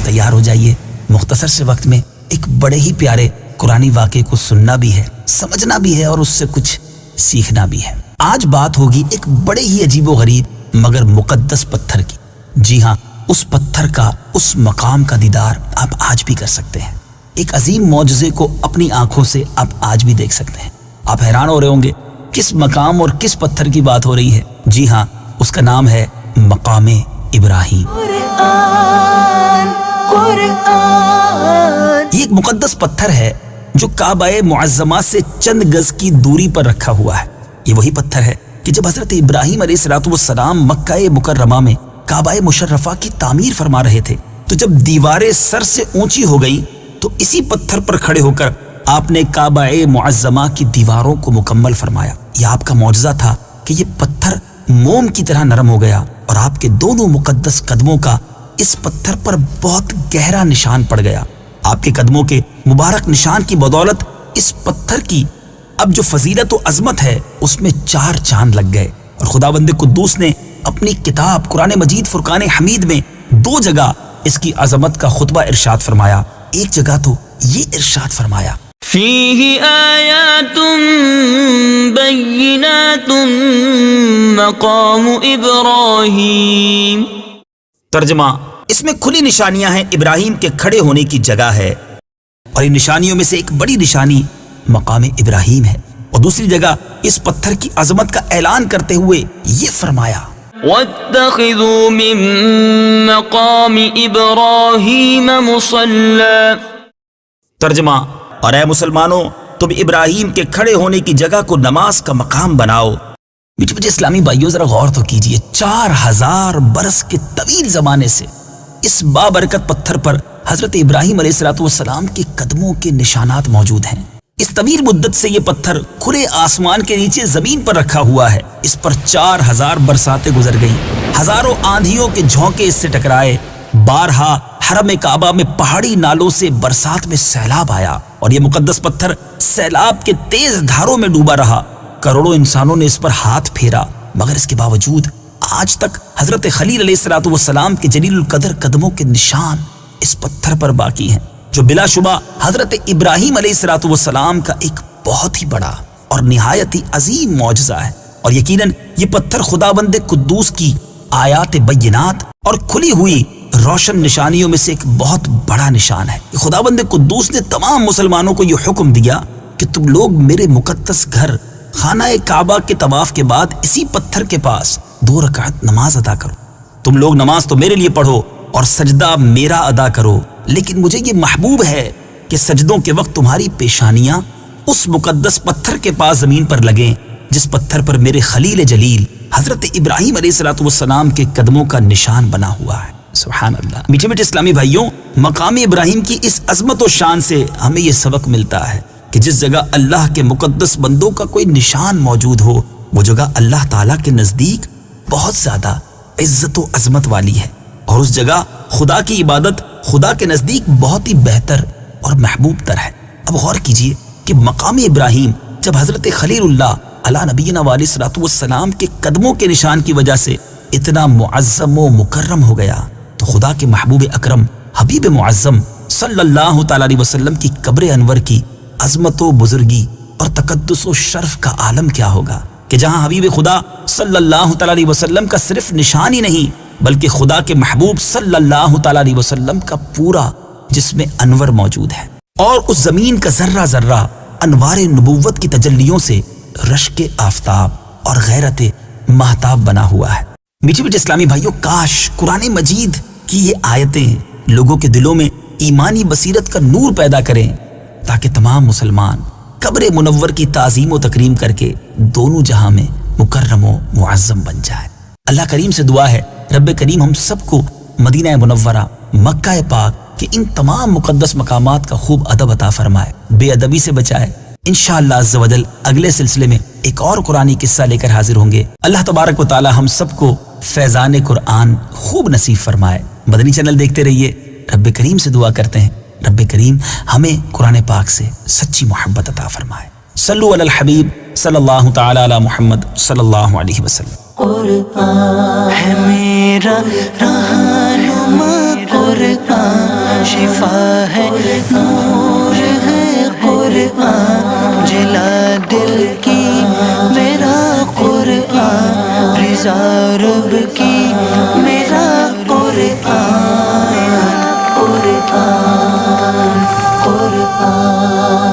تیار ہو جائیے، مختصر سے وقت میں ایک بڑے ہی پیارے قرآنی واقعے کو سننا بھی ہے، سمجھنا بھی ہے اور اس سے کچھ سیکھنا بھی ہے۔ آج بات ہوگی ایک بڑے ہی عجیب و غریب مگر مقدس پتھر کی۔ جی ہاں، اس پتھر کا، اس مقام کا دیدار آپ آج بھی کر سکتے ہیں۔ ایک عظیم معجزے کو اپنی آنکھوں سے آپ آج بھی دیکھ سکتے ہیں۔ آپ حیران ہو رہے ہوں گے کس مقام اور کس پتھر کی بات ہو رہی ہے؟ جی ہاں، اس کا نام ہے مقام ابراہیم۔ یہ ایک مقدس پتھر ہے جو کعبہ معظمہ سے چند گز کی دوری پر رکھا ہوا ہے۔ یہ وہی پتھر ہے کہ جب حضرت ابراہیم علیہ السلام مکہ مکرمہ میں کعبہ مشرفہ کی تعمیر فرما رہے تھے تو جب دیواریں سر سے اونچی ہو گئی تو اسی پتھر پر کھڑے ہو کر آپ نے کعبہ معظمہ کی دیواروں کو مکمل فرمایا۔ یہ آپ کا معجزہ تھا کہ یہ پتھر موم کی طرح نرم ہو گیا اور آپ کے دونوں مقدس قدموں کا اس پتھر پر بہت گہرا نشان پڑ گیا۔ آپ کے قدموں کے مبارک نشان کی بدولت اس پتھر کی اب جو فضیلت و عظمت ہے اس میں 4 چاند لگ گئے، اور خداوند قدوس نے اپنی کتاب قرآن مجید فرقان حمید میں 2 جگہ اس کی عظمت کا خطبہ ارشاد فرمایا۔ ایک جگہ تو یہ ارشاد فرمایا، فیہ آیات بینات مقام ابراہیم۔ ترجمہ، اس میں کھلی نشانیاں ہیں، ابراہیم کے کھڑے ہونے کی جگہ ہے، اور ان نشانیوں میں سے ایک بڑی نشانی مقام ابراہیم ہے۔ اور دوسری جگہ اس پتھر کی عظمت کا اعلان کرتے ہوئے یہ فرمایا، وَاتَّخِذُوا مِن مَّقَامِ إِبْرَاهِيمَ مُصَلًّى۔ ترجمہ، اور اے مسلمانوں، تم ابراہیم کے کھڑے ہونے کی جگہ کو نماز کا مقام بناؤ۔ مجھے اسلامی بھائیوں ذرا غور تو کیجئے، 4000 برس کے طویل زمانے سے اس بابرکت پتھر پر حضرت ابراہیم علیہ السلام کے قدموں کے نشانات موجود ہیں۔ اس طویل مدت سے یہ پتھر کھلے آسمان کے نیچے زمین پر رکھا ہوا ہے۔ اس پر 4000 برساتیں گزر گئیں، ہزاروں آندھیوں کے جھونکے اس سے ٹکرائے، بارہا حرم کعبہ میں پہاڑی نالوں سے برسات میں سیلاب آیا، اور یہ مقدس پتھر سیلاب کے تیز دھاروں میں ڈوبا رہا۔ کروڑوں انسانوں نے اس پر ہاتھ پھیرا، مگر اس کے باوجود آج تک حضرت خلیل علیہ السلام کے جلیل القدر قدموں کے نشان اس پتھر پر باقی ہیں، جو بلا شبہ حضرت ابراہیم علیہ السلام کا ایک بہت ہی بڑا اور نہایت ہی عظیم معجزہ ہے۔ اور یقیناً یہ پتھر خداوند قدوس کی آیات بینات اور کھلی ہوئی روشن نشانیوں میں سے ایک بہت بڑا نشان ہے۔ خداوند قدوس نے تمام مسلمانوں کو یہ حکم دیا کہ تم لوگ میرے مقدس گھر خانہ کعبہ کے طواف کے بعد اسی پتھر کے پاس 2 رکعت نماز ادا کرو۔ تم لوگ نماز تو میرے لیے پڑھو اور سجدہ میرا ادا کرو، لیکن مجھے یہ محبوب ہے کہ سجدوں کے وقت تمہاری پیشانیاں اس مقدس پتھر کے پاس زمین پر لگیں جس پتھر پر میرے خلیل جلیل حضرت ابراہیم علیہ السلام کے قدموں کا نشان بنا ہوا ہے۔ سبحان اللہ۔ میٹھے میٹھے اسلامی بھائیوں، مقام ابراہیم کی اس عظمت و شان سے ہمیں یہ سبق ملتا ہے کہ جس جگہ اللہ کے مقدس بندوں کا کوئی نشان موجود ہو، وہ جگہ اللہ تعالیٰ کے نزدیک بہت زیادہ عزت و عظمت والی ہے، اور اس جگہ خدا کی عبادت خدا کے نزدیک بہت ہی بہتر اور محبوب تر ہے۔ اب غور کیجئے کہ مقام ابراہیم جب حضرت خلیل اللہ علی نبینا علیہ السلام کے قدموں کے نشان کی وجہ سے اتنا معظم و مکرم ہو گیا، تو خدا کے محبوب اکرم حبیب معظم صلی اللہ تعالی علیہ وسلم کی قبر انور کی عظمت و بزرگی اور تقدس و شرف کا عالم کیا ہوگا، کہ جہاں حبیب خدا صلی اللہ تعالی علیہ وسلم کا صرف نشان ہی نہیں بلکہ خدا کے محبوب صلی اللہ تعالی علیہ وسلم کا پورا جسم انور موجود ہے، اور اس زمین کا ذرہ ذرہ انوار نبوت کی تجلیوں سے رشک آفتاب اور غیرت مہتاب بنا ہوا ہے۔ میٹھے میٹھے اسلامی بھائیوں، کاش قرآن مجید کی یہ آیتیں لوگوں کے دلوں میں ایمانی بصیرت کا نور پیدا کریں، تاکہ تمام مسلمان قبر منور کی تعظیم و تکریم کر کے دونوں جہاں میں مکرم و معظم بن جائے۔ اللہ کریم سے دعا ہے رب کریم ہم سب کو مدینہ منورہ، مکہ پاک کے ان تمام مقدس مقامات کا خوب ادب عطا فرمائے، بے ادبی سے بچائے۔ انشاءاللہ عز و جل اگلے سلسلے میں ایک اور قرآنی قصہ لے کر حاضر ہوں گے۔ اللہ تبارک و تعالی ہم سب کو فیضان قرآن خوب نصیب فرمائے۔ مدنی چینل دیکھتے رہیے۔ رب کریم سے دعا کرتے ہیں رب کریم ہمیں قرآن پاک سے سچی محبت عطا فرمائے۔ صلو علی الحبیب صلی اللہ تعالی علی محمد صلی اللہ علیہ وسلم۔ قرآن ہے میرا رہنما، قرآن شفا ہے نور ہے قرآن، جلا دل کی میرا قرآن، رضا رب کی میرا قرآن، قرآن قرآن